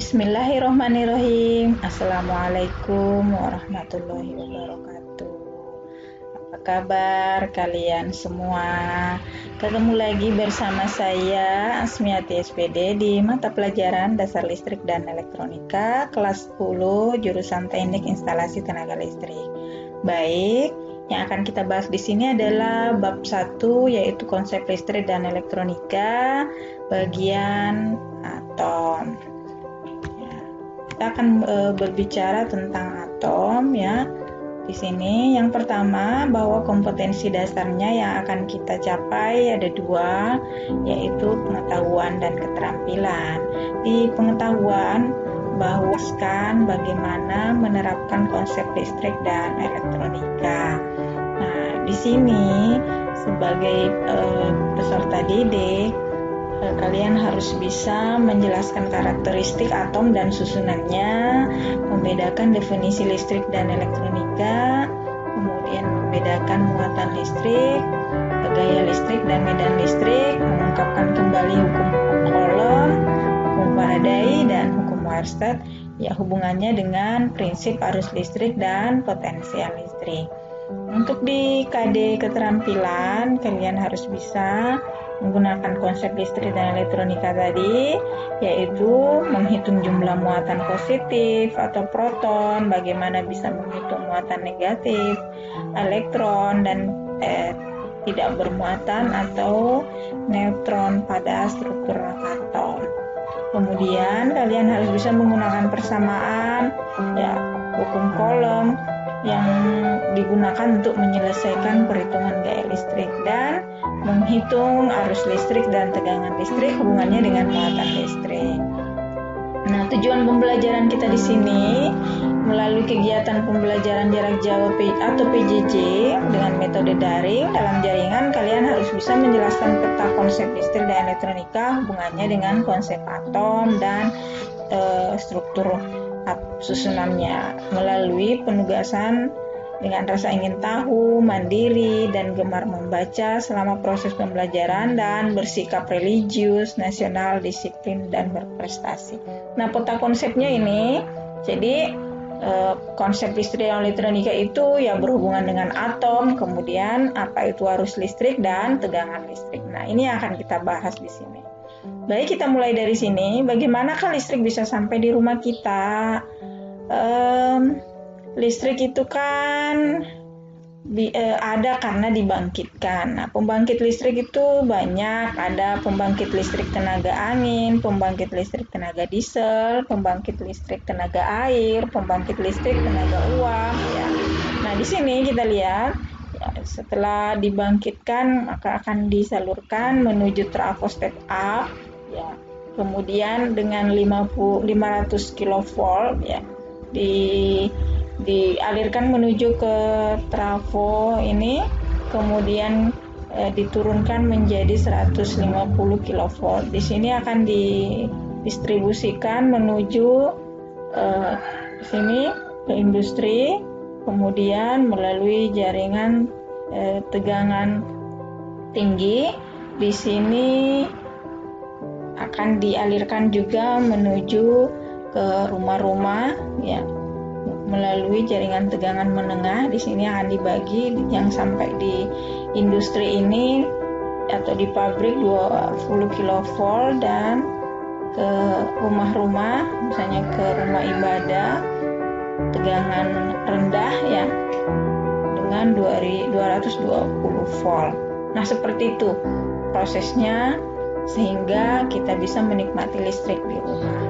Bismillahirrahmanirrahim. Assalamualaikum warahmatullahi wabarakatuh. Apa kabar kalian semua? Ketemu lagi bersama saya Asmiati SPD di mata pelajaran Dasar Listrik dan Elektronika kelas 10 jurusan Teknik Instalasi Tenaga Listrik. Baik, yang akan kita bahas di sini adalah bab 1 yaitu konsep listrik dan elektronika bagian atom. Kita akan berbicara tentang atom ya. Di sini yang pertama bahwa kompetensi dasarnya yang akan kita capai ada dua, yaitu pengetahuan dan keterampilan. Di pengetahuan bahwaskan bagaimana menerapkan konsep listrik dan elektronika. Nah, di sini sebagai peserta didik kalian harus bisa menjelaskan karakteristik atom dan susunannya, membedakan definisi listrik dan elektronika, kemudian membedakan muatan listrik, gaya listrik dan medan listrik, mengungkapkan kembali hukum Coulomb, hukum Faraday, dan hukum Weierstrass, ya hubungannya dengan prinsip arus listrik dan potensial listrik. Untuk di KD keterampilan, kalian harus bisa menggunakan konsep listrik dan elektronika tadi, yaitu menghitung jumlah muatan positif atau proton, bagaimana bisa menghitung muatan negatif, elektron, dan tidak bermuatan atau neutron pada struktur atom. Kemudian kalian harus bisa menggunakan persamaan, ya, hukum Coulomb yang digunakan untuk menyelesaikan perhitungan gaya listrik dan menghitung arus listrik dan tegangan listrik hubungannya dengan muatan listrik. Nah, tujuan pembelajaran kita di sini melalui kegiatan pembelajaran jarak jauh atau PJJ dengan metode daring dalam jaringan, kalian harus bisa menjelaskan peta konsep listrik dan elektronika hubungannya dengan konsep atom dan struktur susunannya melalui penugasan dengan rasa ingin tahu, mandiri, dan gemar membaca selama proses pembelajaran dan bersikap religius, nasional, disiplin, dan berprestasi. Nah, peta konsepnya ini, jadi konsep listrik dan elektronika itu ya berhubungan dengan atom, kemudian apa itu arus listrik dan tegangan listrik. Nah, ini yang akan kita bahas di sini. Baik, kita mulai dari sini. Bagaimanakah listrik bisa sampai di rumah kita? Listrik itu kan ada karena dibangkitkan. Nah, pembangkit listrik itu banyak. Ada pembangkit listrik tenaga angin, pembangkit listrik tenaga diesel, pembangkit listrik tenaga air, pembangkit listrik tenaga uap. Ya. Nah, di sini kita lihat. Ya, setelah dibangkitkan maka akan disalurkan menuju trafo step up, ya. Kemudian dengan 500 kV ya dialirkan menuju ke trafo ini, kemudian diturunkan menjadi 150 kV. Di sini akan didistribusikan menuju sini ke industri. Kemudian melalui jaringan tegangan tinggi, di sini akan dialirkan juga menuju ke rumah-rumah, ya, melalui jaringan tegangan menengah. Di sini akan dibagi yang sampai di industri ini atau di pabrik 20 kV dan ke rumah-rumah, misalnya ke rumah ibadah tegangan rendah ya dengan 220 volt. Nah, seperti itu prosesnya sehingga kita bisa menikmati listrik di rumah.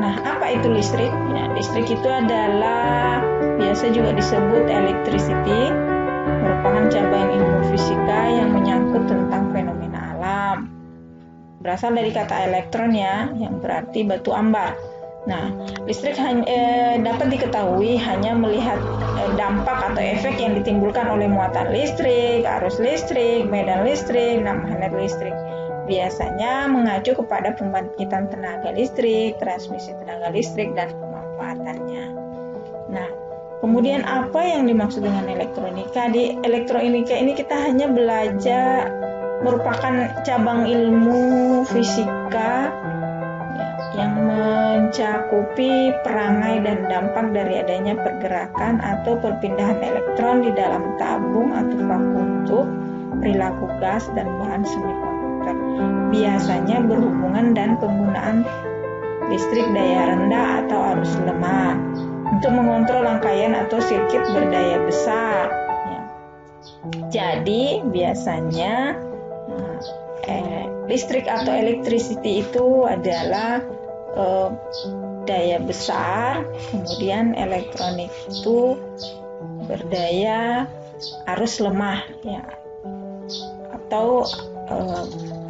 Nah, apa itu listrik? Ya, listrik itu adalah biasa juga disebut electricity, merupakan cabang ilmu fisika yang menyangkut tentang fenomena alam. Berasal dari kata elektron ya, yang berarti batu ambar. Nah, listrik dapat diketahui hanya melihat dampak atau efek yang ditimbulkan oleh muatan listrik, arus listrik, medan listrik, dan magnet listrik. Biasanya mengacu kepada pembangkitan tenaga listrik, transmisi tenaga listrik, dan pemanfaatannya. Nah, kemudian apa yang dimaksud dengan elektronika? Di elektronika ini kita hanya belajar, merupakan cabang ilmu fisika yang mencakupi perangai dan dampak dari adanya pergerakan atau perpindahan elektron di dalam tabung atau vakum tube, perilaku gas dan bahan semikonduktor. Biasanya berhubungan dan penggunaan listrik daya rendah atau arus lemah untuk mengontrol rangkaian atau sirkuit berdaya besar. Ya. Jadi biasanya listrik atau electricity itu adalah daya besar, kemudian elektronik itu berdaya arus lemah, ya, atau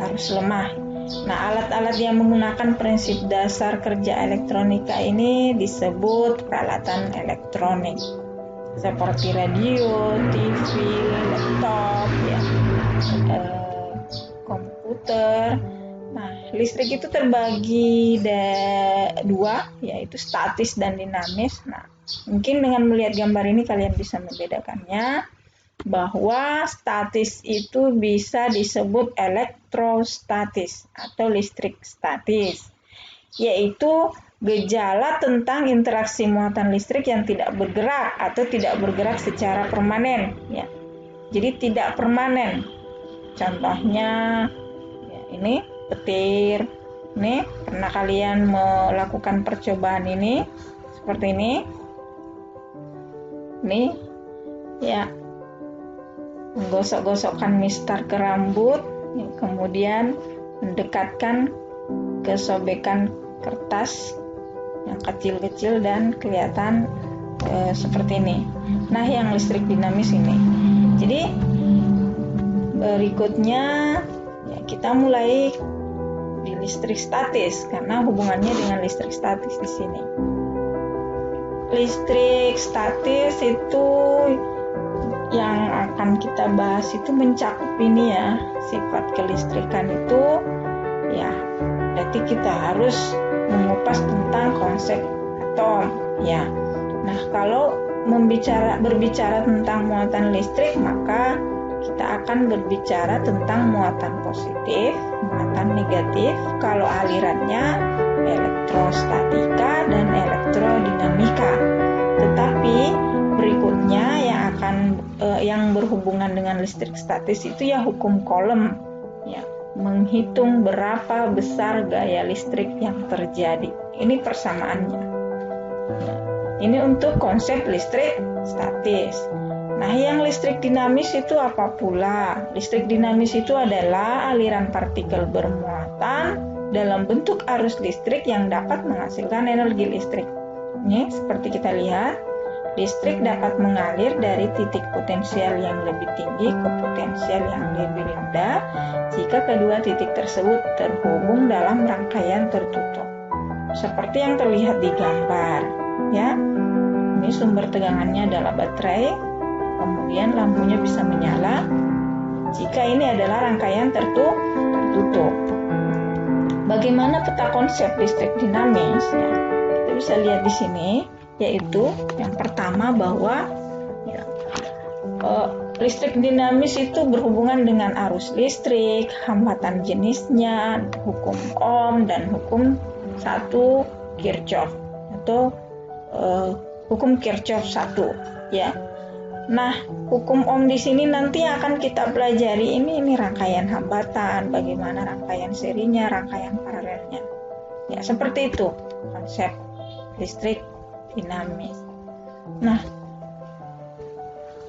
arus lemah. Nah, alat-alat yang menggunakan prinsip dasar kerja elektronika ini disebut peralatan elektronik, seperti radio, TV, laptop, ya, komputer. Nah, listrik itu terbagi dua, yaitu statis dan dinamis. Nah, mungkin dengan melihat gambar ini kalian bisa membedakannya, bahwa statis itu bisa disebut elektrostatis atau listrik statis, yaitu gejala tentang interaksi muatan listrik yang tidak bergerak atau tidak bergerak secara permanen. Ya. Jadi tidak permanen. Contohnya, ya, ini petir. Ini pernah kalian melakukan percobaan ini seperti ini. Ini ya, menggosok-gosokkan mistar ke rambut, ya, kemudian mendekatkan ke sobekan kertas yang kecil-kecil dan kelihatan seperti ini. Nah, yang listrik dinamis ini. Jadi berikutnya ya, kita mulai di listrik statis karena hubungannya dengan listrik statis di sini. Listrik statis itu yang akan kita bahas itu mencakup ini ya, sifat kelistrikan itu ya, berarti kita harus mengupas tentang konsep atom ya. Nah, kalau berbicara tentang muatan listrik, maka kita akan berbicara tentang muatan positif, muatan negatif, kalau alirannya elektrostatika dan elektrodinamika. Tetapi berikutnya yang berhubungan dengan listrik statis itu ya hukum Coulomb, ya, menghitung berapa besar gaya listrik yang terjadi. Ini persamaannya. Ya, ini untuk konsep listrik statis. Nah, yang listrik dinamis itu apa pula? Listrik dinamis itu adalah aliran partikel bermuatan dalam bentuk arus listrik yang dapat menghasilkan energi listrik. Ini seperti kita lihat, listrik dapat mengalir dari titik potensial yang lebih tinggi ke potensial yang lebih rendah jika kedua titik tersebut terhubung dalam rangkaian tertutup. Seperti yang terlihat di gambar, ya. Ini sumber tegangannya adalah baterai, kemudian lampunya bisa menyala jika ini adalah rangkaian tertutup. Bagaimana peta konsep listrik dinamis? Ya, kita bisa lihat di sini, yaitu yang pertama bahwa ya, listrik dinamis itu berhubungan dengan arus listrik, hambatan jenisnya, hukum Ohm dan hukum 1 Kirchhoff atau hukum Kirchhoff 1 ya. Nah, hukum Ohm di sini nanti akan kita pelajari ini rangkaian hambatan, bagaimana rangkaian serinya, rangkaian paralelnya. Ya, seperti itu konsep listrik dinamis. Nah,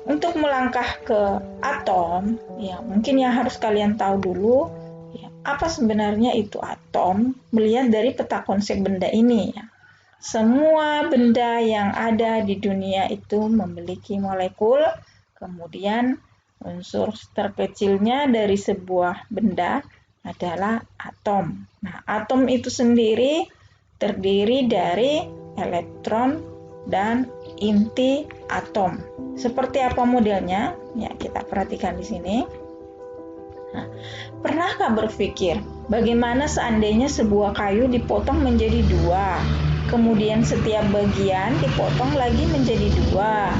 untuk melangkah ke atom, ya mungkin yang harus kalian tahu dulu, ya, apa sebenarnya itu atom, melihat dari peta konsep benda ini. Ya. Semua benda yang ada di dunia itu memiliki molekul, kemudian unsur terkecilnya dari sebuah benda adalah atom. Nah, atom itu sendiri terdiri dari elektron dan inti atom. Seperti apa modelnya? Ya, kita perhatikan di sini. Nah, pernahkah berpikir bagaimana seandainya sebuah kayu dipotong menjadi dua? Kemudian setiap bagian dipotong lagi menjadi dua.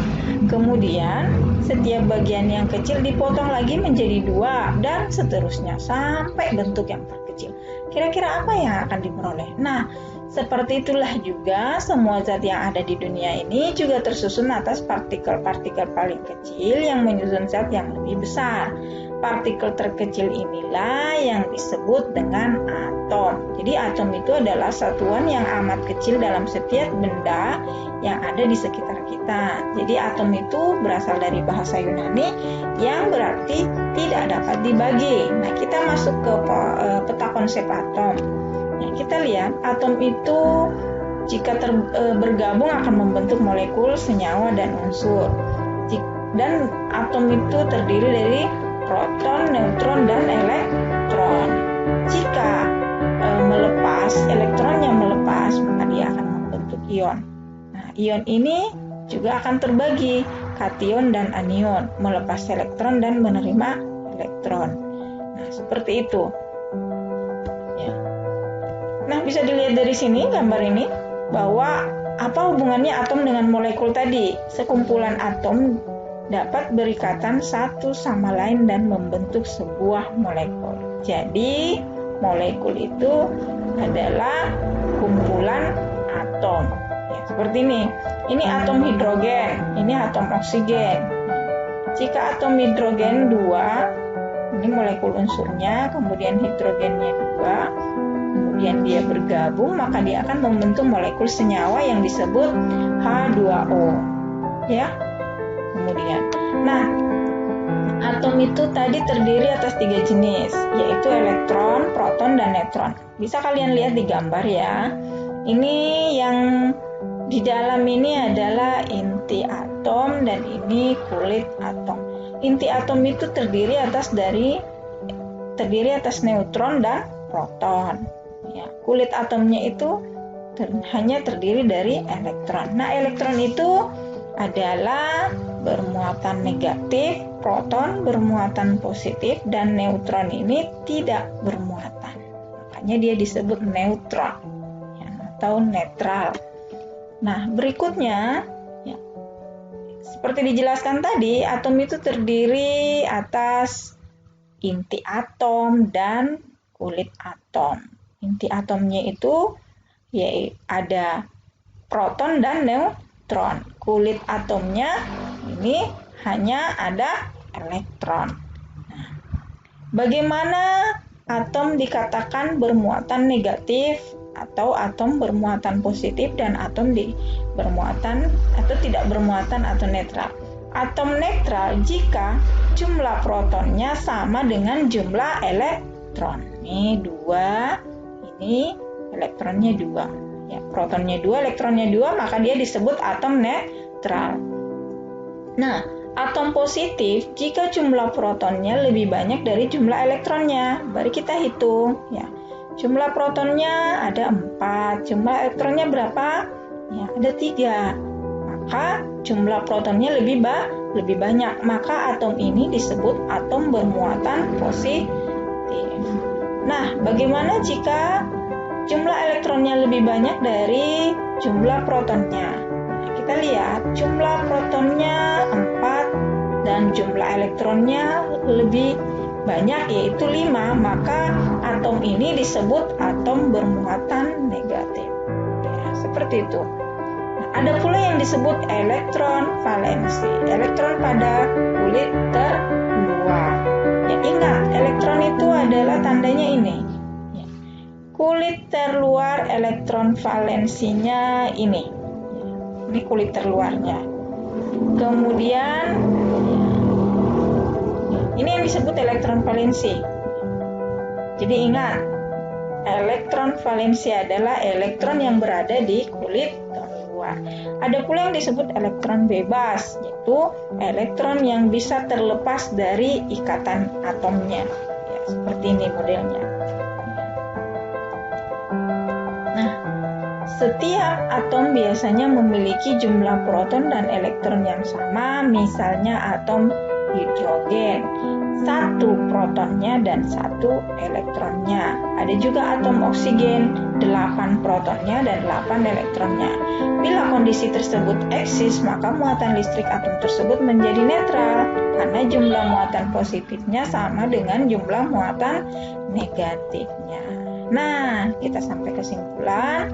Kemudian setiap bagian yang kecil dipotong lagi menjadi dua, dan seterusnya sampai bentuk yang terkecil. kira-kira apa yang akan diperoleh? Nah, seperti itulah juga semua zat yang ada di dunia ini juga tersusun atas partikel-partikel paling kecil yang menyusun zat yang lebih besar. Partikel terkecil inilah yang disebut dengan atom. Jadi atom itu adalah satuan yang amat kecil dalam setiap benda yang ada di sekitar kita. Jadi atom itu berasal dari bahasa Yunani yang berarti tidak dapat dibagi. Nah, kita masuk ke peta konsep atom. Nah, kita lihat atom itu jika bergabung akan membentuk molekul, senyawa, dan unsur. Dan atom itu terdiri dari proton, neutron, dan elektron. Jika elektronnya melepas, maka dia akan membentuk ion. Nah, ion ini juga akan terbagi kation dan anion, melepas elektron dan menerima elektron. Nah, seperti itu. Ya. Nah, bisa dilihat dari sini gambar ini bahwa apa hubungannya atom dengan molekul tadi? Sekumpulan atom dapat berikatan satu sama lain dan membentuk sebuah molekul. Jadi, molekul itu adalah kumpulan atom. Ya, seperti ini. Ini atom hidrogen, ini atom oksigen. Jika atom hidrogen 2, ini molekul unsurnya, kemudian hidrogennya 2, kemudian dia bergabung, maka dia akan membentuk molekul senyawa yang disebut H2O. Ya. Kemudian, nah, atom itu tadi terdiri atas 3 jenis, yaitu elektron, proton, dan neutron. Bisa kalian lihat di gambar ya. Ini yang di dalam ini adalah inti atom dan ini kulit atom. Inti atom itu terdiri atas neutron dan proton. Ya, kulit atomnya itu hanya terdiri dari elektron. Nah, elektron itu adalah bermuatan negatif, proton bermuatan positif, dan neutron ini tidak bermuatan. Makanya dia disebut neutron ya, atau netral. Nah, berikutnya ya, seperti dijelaskan tadi, atom itu terdiri atas inti atom dan kulit atom. Inti atomnya itu ya ada proton dan neutron. Kulit atomnya ini hanya ada elektron. Nah, bagaimana atom dikatakan bermuatan negatif atau atom bermuatan positif dan atom bermuatan atau tidak bermuatan atau netral? Atom netral jika jumlah protonnya sama dengan jumlah elektron. Ini 2, ini elektronnya 2. Ya, protonnya 2, elektronnya 2, maka dia disebut atom netral. Nah, atom positif jika jumlah protonnya lebih banyak dari jumlah elektronnya. Mari kita hitung ya. Jumlah protonnya ada 4, jumlah elektronnya berapa? Ya, ada 3. Maka jumlah protonnya lebih banyak, maka atom ini disebut atom bermuatan positif. Nah, bagaimana jika jumlah elektronnya lebih banyak dari jumlah protonnya? Nah, kita lihat jumlah protonnya 4 dan jumlah elektronnya lebih banyak yaitu 5, maka atom ini disebut atom bermuatan negatif. Ya, seperti itu. Nah, ada pula yang disebut elektron valensi. Elektron pada kulit terluar. Ya, ingat, elektron itu adalah tandanya ini. Ya. Kulit terluar elektron valensinya ini. Ya, ini kulit terluarnya. Kemudian ini yang disebut elektron valensi. Jadi ingat, elektron valensi adalah elektron yang berada di kulit terluar. Ada pula yang disebut elektron bebas, yaitu elektron yang bisa terlepas dari ikatan atomnya. Ya, seperti ini modelnya. Nah, setiap atom biasanya memiliki jumlah proton dan elektron yang sama, misalnya atom hidrogen, 1 protonnya dan 1 elektronnya. Ada juga atom oksigen, 8 protonnya dan 8 elektronnya. Bila kondisi tersebut eksis, maka muatan listrik atom tersebut menjadi netral karena jumlah muatan positifnya sama dengan jumlah muatan negatifnya. Nah, kita sampai kesimpulan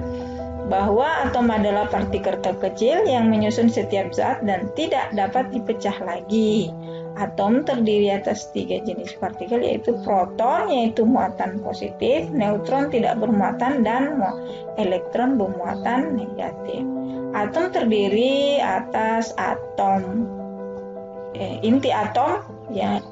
bahwa atom adalah partikel terkecil yang menyusun setiap zat dan tidak dapat dipecah lagi. Atom terdiri atas 3 jenis partikel, yaitu proton, yaitu muatan positif, neutron tidak bermuatan, dan elektron bermuatan negatif. Atom terdiri atas inti atom yang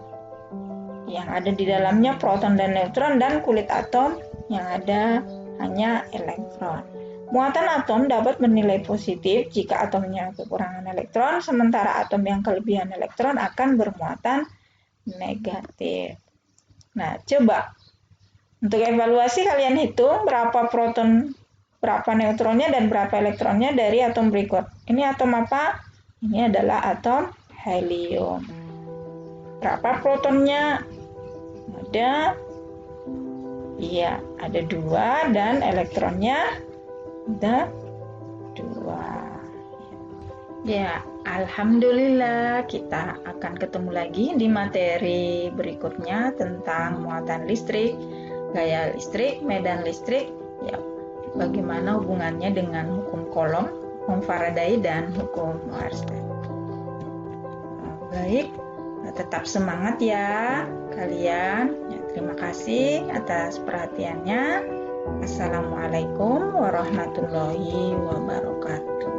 ada di dalamnya proton dan neutron, dan kulit atom yang ada hanya elektron. Muatan atom dapat bernilai positif jika atomnya kekurangan elektron, sementara atom yang kelebihan elektron akan bermuatan negatif. Nah, coba untuk evaluasi kalian hitung berapa proton, berapa neutronnya, dan berapa elektronnya dari atom berikut. Ini atom apa? Ini adalah atom helium. Berapa protonnya? Ada 2, dan elektronnya ada 2. Ya, alhamdulillah, kita akan ketemu lagi di materi berikutnya tentang muatan listrik, gaya listrik, medan listrik, ya, bagaimana hubungannya dengan hukum Coulomb, hukum Faraday, dan hukum Weierstrass. Baik, tetap semangat ya kalian. Ya, terima kasih atas perhatiannya. Assalamualaikum warahmatullahi wabarakatuh.